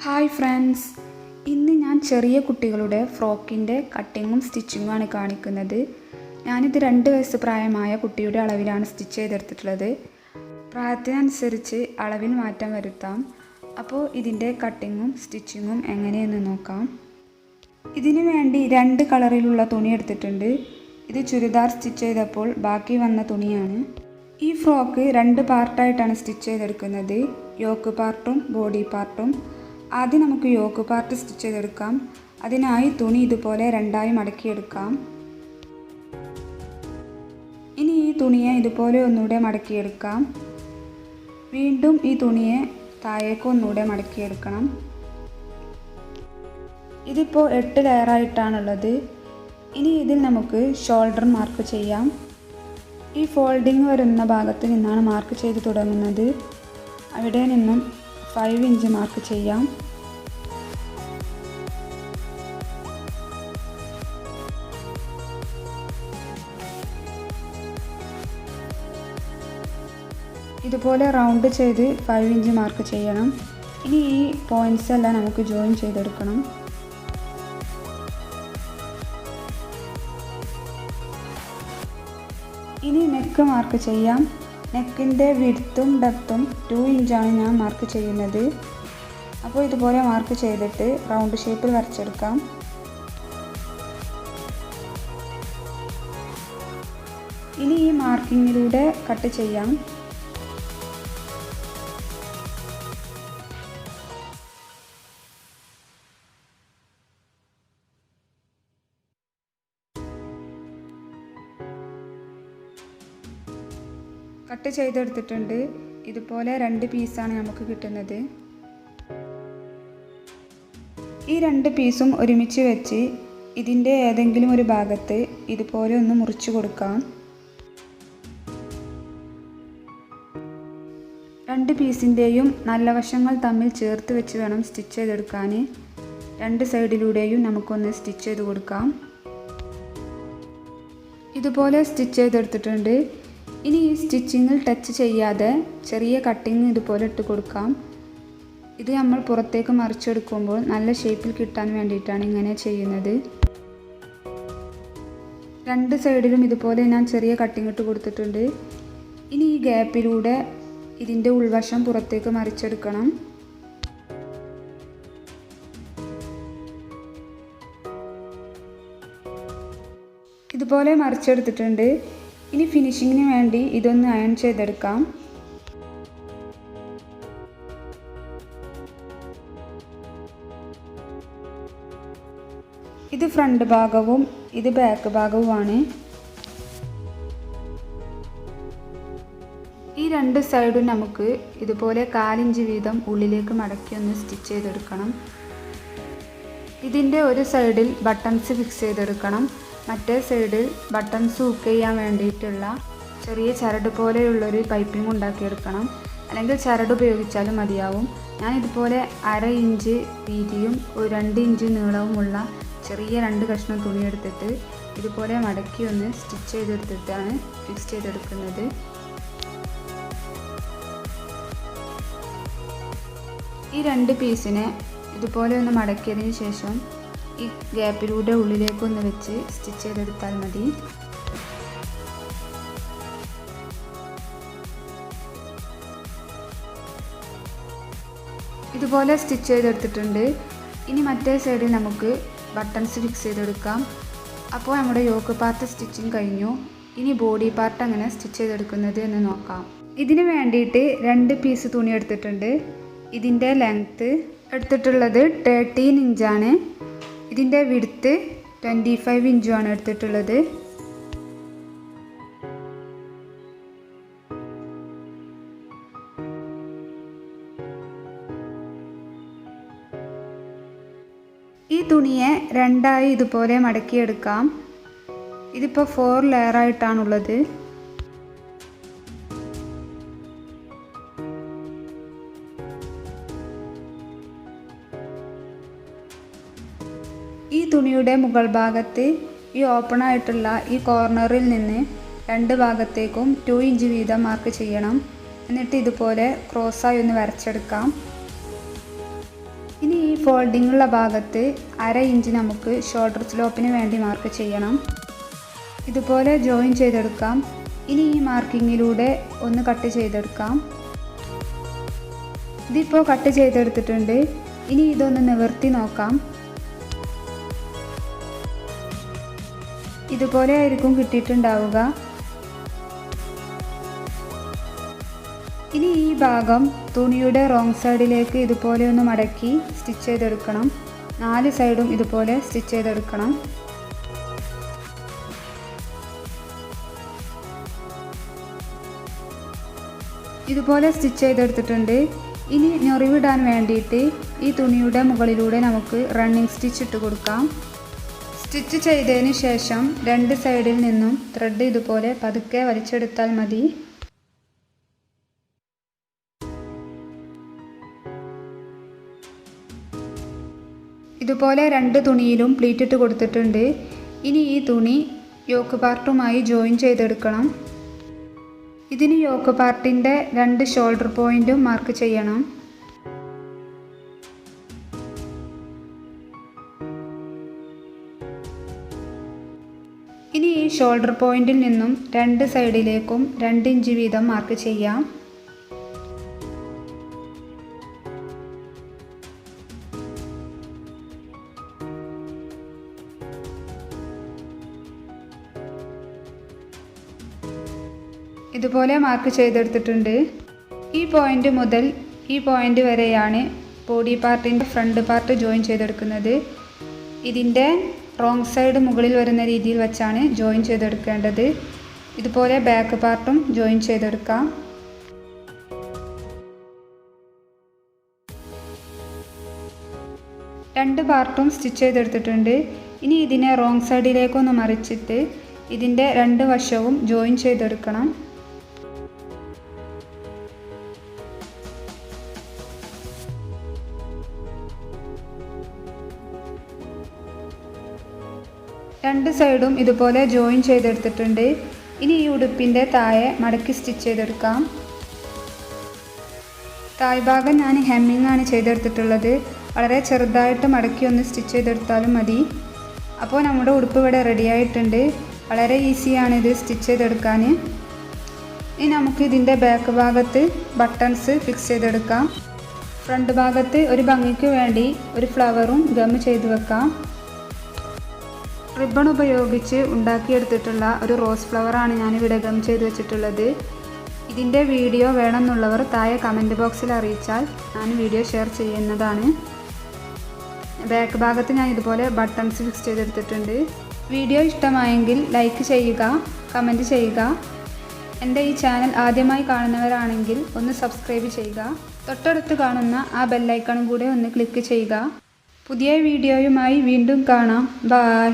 Hi friends, ഇന്ന് ഞാൻ ചെറിയ കുട്ടികളുടെ ഫ്രോക്കിൻ്റെ കട്ടിങ്ങും സ്റ്റിച്ചിങ്ങുമാണ് കാണിക്കുന്നത്. ഞാനിത് 2 വയസ്സ് പ്രായമായ കുട്ടിയുടെ അളവിലാണ് സ്റ്റിച്ച് ചെയ്തെടുത്തിട്ടുള്ളത്. പ്രായത്തിനനുസരിച്ച് അളവിൽ മാറ്റം വരുത്താം. അപ്പോൾ ഇതിൻ്റെ കട്ടിങ്ങും സ്റ്റിച്ചിങ്ങും എങ്ങനെയെന്ന് നോക്കാം. ഇതിനു വേണ്ടി 2 കളറിലുള്ള തുണി എടുത്തിട്ടുണ്ട്. ഇത് ചുരിദാർ സ്റ്റിച്ച് ചെയ്തപ്പോൾ ബാക്കി വന്ന തുണിയാണ്. ഈ ഫ്രോക്ക് 2 പാർട്ടായിട്ടാണ് സ്റ്റിച്ച് ചെയ്തെടുക്കുന്നത്, യോക്ക് പാർട്ടും ബോഡി പാർട്ടും. ആദ്യം നമുക്ക് യോക്ക് പാർട്ട് സ്റ്റിച്ച് ചെയ്തെടുക്കാം. അതിനായി തുണി ഇതുപോലെ 2ആയി മടക്കിയെടുക്കാം. ഇനി ഈ തുണിയെ ഇതുപോലെ ഒന്നുകൂടെ മടക്കിയെടുക്കാം. വീണ്ടും ഈ തുണിയെ താഴേക്ക് ഒന്നുകൂടെ മടക്കിയെടുക്കണം. ഇതിപ്പോൾ 8 ലെയറായിട്ടാണുള്ളത്. ഇനി ഇതിൽ നമുക്ക് ഷോൾഡർ മാർക്ക് ചെയ്യാം. ഈ ഫോൾഡിങ് വരുന്ന ഭാഗത്ത് നിന്നാണ് മാർക്ക് ചെയ്ത് തുടങ്ങുന്നത്. അവിടെ നിന്നും 5 ഇഞ്ച് മാർക്ക് ചെയ്യാം. ഇതുപോലെ റൗണ്ട് ചെയ്ത് 5 ഇഞ്ച് മാർക്ക് ചെയ്യണം. ഇനി ഈ പോയിൻറ്റ്സ് എല്ലാം നമുക്ക് ജോയിൻ ചെയ്തെടുക്കണം. ഇനി നെക്ക് മാർക്ക് ചെയ്യാം. നെക്കിൻ്റെ വിഡ്ത്തും ഡെപ്തും 2 ഇഞ്ചാണ് ഞാൻ മാർക്ക് ചെയ്യുന്നത്. അപ്പോൾ ഇതുപോലെ മാർക്ക് ചെയ്തിട്ട് റൗണ്ട് ഷേപ്പിൽ വരച്ചെടുക്കാം. ഇനി ഈ മാർക്കിങ്ങിലൂടെ കട്ട് ചെയ്യാം. കട്ട് ചെയ്തെടുത്തിട്ടുണ്ട്. ഇതുപോലെ 2 പീസാണ് നമുക്ക് കിട്ടുന്നത്. ഈ 2 പീസും ഒരുമിച്ച് വെച്ച് ഇതിൻ്റെ ഏതെങ്കിലും ഒരു ഭാഗത്ത് ഇതുപോലെ ഒന്ന് മുറിച്ച് കൊടുക്കാം. 2 പീസിൻ്റെയും നല്ല വശങ്ങൾ തമ്മിൽ ചേർത്ത് വെച്ച് വേണം സ്റ്റിച്ച് ചെയ്തെടുക്കാൻ. 2 സൈഡിലൂടെയും നമുക്കൊന്ന് സ്റ്റിച്ച് ചെയ്ത് കൊടുക്കാം. ഇതുപോലെ സ്റ്റിച്ച് ചെയ്തെടുത്തിട്ടുണ്ട്. ഇനി ഈ സ്റ്റിച്ചിങ്ങിൽ ടച്ച് ചെയ്യാതെ ചെറിയ കട്ടിങ് ഇതുപോലെ ഇട്ട് കൊടുക്കാം. ഇത് നമ്മൾ പുറത്തേക്ക് മറിച്ചെടുക്കുമ്പോൾ നല്ല ഷേപ്പിൽ കിട്ടാൻ വേണ്ടിയിട്ടാണ് ഇങ്ങനെ ചെയ്യുന്നത്. 2 സൈഡിലും ഇതുപോലെ ഞാൻ ചെറിയ കട്ടിങ് ഇട്ട് കൊടുത്തിട്ടുണ്ട്. ഇനി ഈ ഗ്യാപ്പിലൂടെ ഇതിൻ്റെ ഉൾവശം പുറത്തേക്ക് മറിച്ചെടുക്കണം. ഇതുപോലെ മറിച്ചെടുത്തിട്ടുണ്ട്. ഇനി ഫിനിഷിങ്ങിന് വേണ്ടി ഇതൊന്ന് അയൺ ചെയ്തെടുക്കാം. ഇത് ഫ്രണ്ട് ഭാഗവും ഇത് ബാക്ക് ഭാഗവുമാണ്. ഈ 2 സൈഡും നമുക്ക് ഇതുപോലെ 1/4 ഇഞ്ച് വീതം ഉള്ളിലേക്ക് മടക്കി ഒന്ന് സ്റ്റിച്ച് ചെയ്തെടുക്കണം. ഇതിൻ്റെ ഒരു സൈഡിൽ ബട്ടൺസ് ഫിക്സ് ചെയ്തെടുക്കണം. മറ്റേ സൈഡിൽ ബട്ടൺസ് ഹുക്ക് ചെയ്യാൻ വേണ്ടിയിട്ടുള്ള ചെറിയ ചരട് പോലെയുള്ളൊരു പൈപ്പിംഗ് ഉണ്ടാക്കിയെടുക്കണം. അല്ലെങ്കിൽ ചരട് ഉപയോഗിച്ചാലും മതിയാവും. ഞാൻ ഇതുപോലെ 1/2 ഇഞ്ച് വീതിയും 2 ഇഞ്ച് നീളവുമുള്ള ചെറിയ 2 കഷ്ണം തുണി എടുത്തിട്ട് ഇതുപോലെ മടക്കി ഒന്ന് സ്റ്റിച്ച് ചെയ്തെടുത്തിട്ടാണ് ഫിക്സ് ചെയ്തെടുക്കുന്നത്. ഈ 2 പീസിനെ ഇതുപോലെ ഒന്ന് മടക്കിയതിന് ശേഷം ഈ ഗ്യാപ്പിലൂടെ ഉള്ളിലേക്കൊന്ന് വെച്ച് സ്റ്റിച്ച് ചെയ്തെടുത്താൽ മതി. ഇതുപോലെ സ്റ്റിച്ച് ചെയ്തെടുത്തിട്ടുണ്ട്. ഇനി മറ്റേ സൈഡിൽ നമുക്ക് ബട്ടൺസ് ഫിക്സ് ചെയ്തെടുക്കാം. അപ്പോൾ നമ്മുടെ യോക്ക് പാർട്ട് സ്റ്റിച്ചിങ് കഴിഞ്ഞു. ഇനി ബോഡി പാർട്ട് എങ്ങനെ സ്റ്റിച്ച് ചെയ്തെടുക്കുന്നത് എന്ന് നോക്കാം. ഇതിന് വേണ്ടിയിട്ട് 2 പീസ് തുണി എടുത്തിട്ടുണ്ട്. ഇതിൻ്റെ ലെങ്ത്ത് എടുത്തിട്ടുള്ളത് 13 ഇഞ്ചാണ്. ഇതിൻ്റെ വിഡ്ത്ത് 25 ഇഞ്ചുമാണ് എടുത്തിട്ടുള്ളത്. ഈ തുണിയെ 2ആയി ഇതുപോലെ മടക്കിയെടുക്കാം. ഇതിപ്പോൾ 4 ലെയറായിട്ടാണുള്ളത്. ഈ തുണിയുടെ മുകൾ ഭാഗത്ത് ഈ ഓപ്പൺ ആയിട്ടുള്ള ഈ കോർണറിൽ നിന്ന് 2 ഭാഗത്തേക്കും 2 ഇഞ്ച് വീതം മാർക്ക് ചെയ്യണം. എന്നിട്ട് ഇതുപോലെ ക്രോസായി ഒന്ന് വരച്ചെടുക്കാം. ഇനി ഫോൾഡിംഗ് ഉള്ള ഭാഗത്ത് 1/2 ഇഞ്ച് നമുക്ക് ഷോൾഡർ സ്ലോപ്പിന് വേണ്ടി മാർക്ക് ചെയ്യണം. ഇതുപോലെ ജോയിൻ ചെയ്തെടുക്കാം. ഇനി ഈ മാർക്കിങ്ങിലൂടെ ഒന്ന് കട്ട് ചെയ്തെടുക്കാം. ഇതിപ്പോൾ കട്ട് ചെയ്തെടുത്തിട്ടുണ്ട്. ഇനി ഇതൊന്ന് നിവർത്തി നോക്കാം. ഇതുപോലെ ആയിരിക്കും കിട്ടിയിട്ടുണ്ടാവുക. ഇനി ഈ ഭാഗം തുണിയുടെ റോങ് സൈഡിലേക്ക് ഇതുപോലെ ഒന്ന് മടക്കി സ്റ്റിച്ച് ചെയ്തെടുക്കണം. 4 സൈഡും ഇതുപോലെ സ്റ്റിച്ച് ചെയ്തെടുക്കണം. ഇതുപോലെ സ്റ്റിച്ച് ചെയ്തെടുത്തിട്ടുണ്ട്. ഇനി ഞൊറിവിടാൻ വേണ്ടിയിട്ട് ഈ തുണിയുടെ മുകളിലൂടെ നമുക്ക് റണ്ണിങ് സ്റ്റിച്ച് ഇട്ട് കൊടുക്കാം. സ്റ്റിച്ച് ചെയ്തതിന് ശേഷം 2 സൈഡിൽ നിന്നും ത്രെഡ് ഇതുപോലെ പതുക്കെ വലിച്ചെടുത്താൽ മതി. ഇതുപോലെ 2 തുണിയിലും പ്ലീറ്റ് ഇട്ട് കൊടുത്തിട്ടുണ്ട്. ഇനി ഈ തുണി യോക്ക് പാർട്ടുമായി ജോയിൻ ചെയ്തെടുക്കണം. ഇതിന് യോക്ക് പാർട്ടിൻ്റെ 2 ഷോൾഡർ പോയിൻറ്റും മാർക്ക് ചെയ്യണം. ഇനി ഈ ഷോൾഡർ പോയിൻറ്റിൽ നിന്നും 2 സൈഡിലേക്കും 2 ഇഞ്ച് വീതം മാർക്ക് ചെയ്യാം. ഇതുപോലെ മാർക്ക് ചെയ്തെടുത്തിട്ടുണ്ട്. ഈ പോയിൻ്റ് മുതൽ ഈ പോയിൻ്റ് വരെയാണ് ബോഡി പാർട്ടിൻ്റെ ഫ്രണ്ട് പാർട്ട് ജോയിൻ ചെയ്തെടുക്കുന്നത്. ഇതിൻ്റെ റോങ് സൈഡ് മുകളിൽ വരുന്ന രീതിയിൽ വെച്ചാണ് ജോയിൻ ചെയ്തെടുക്കേണ്ടത്. ഇതുപോലെ ബാക്ക് പാർട്ടും ജോയിൻ ചെയ്തെടുക്കാം. രണ്ട് പാർട്ടും സ്റ്റിച്ച് ചെയ്തെടുത്തിട്ടുണ്ട്. ഇനി ഇതിനെ റോങ് സൈഡിലേക്കൊന്ന് മറിച്ചിട്ട് ഇതിൻ്റെ 2 വശവും ജോയിൻ ചെയ്തെടുക്കണം. രണ്ട് സൈഡും ഇതുപോലെ ജോയിൻ ചെയ്തെടുത്തിട്ടുണ്ട്. ഇനി ഈ ഉടുപ്പിൻ്റെ താഴെ മടക്കി സ്റ്റിച്ച് ചെയ്തെടുക്കാം. താഴ്ഭാഗം ഞാൻ ഹെമ്മിങ് ആണ് ചെയ്തെടുത്തിട്ടുള്ളത്. വളരെ ചെറുതായിട്ട് മടക്കി ഒന്ന് സ്റ്റിച്ച് ചെയ്തെടുത്താലും മതി. അപ്പോൾ നമ്മുടെ ഉടുപ്പ് ഇവിടെ റെഡി ആയിട്ടുണ്ട്. വളരെ ഈസിയാണ് ഇത് സ്റ്റിച്ച് ചെയ്തെടുക്കാൻ. ഇനി നമുക്ക് ഇതിൻ്റെ ബാക്ക് ഭാഗത്ത് ബട്ടൺസ് ഫിക്സ് ചെയ്തെടുക്കാം. ഫ്രണ്ട് ഭാഗത്ത് ഒരു ഭംഗിക്ക് വേണ്ടി ഒരു ഫ്ലവറും ഗം ചെയ്ത് വെക്കാം. റിബൺ ഉപയോഗിച്ച് ഉണ്ടാക്കിയെടുത്തിട്ടുള്ള ഒരു റോസ് ഫ്ലവറാണ് ഞാനിവിടെ ഗം ചെയ്ത് വെച്ചിട്ടുള്ളത്. ഇതിൻ്റെ വീഡിയോ വേണമെന്നുള്ളവർ താഴെ കമൻറ്റ് ബോക്സിൽ അറിയിച്ചാൽ ഞാൻ വീഡിയോ ഷെയർ ചെയ്യുന്നതാണ്. ബാക്ക് ഭാഗത്ത് ഞാൻ ഇതുപോലെ ബട്ടൺസ് ഫിക്സ് ചെയ്തെടുത്തിട്ടുണ്ട്. വീഡിയോ ഇഷ്ടമായെങ്കിൽ ലൈക്ക് ചെയ്യുക, കമൻറ്റ് ചെയ്യുക. എൻ്റെ ഈ ചാനൽ ആദ്യമായി കാണുന്നവരാണെങ്കിൽ ഒന്ന് സബ്സ്ക്രൈബ് ചെയ്യുക. തൊട്ടടുത്ത് കാണുന്ന ആ ബെല്ലൈക്കണും കൂടെ ഒന്ന് ക്ലിക്ക് ചെയ്യുക. പുതിയ വീഡിയോയുമായി വീണ്ടും കാണാം. ബൈ.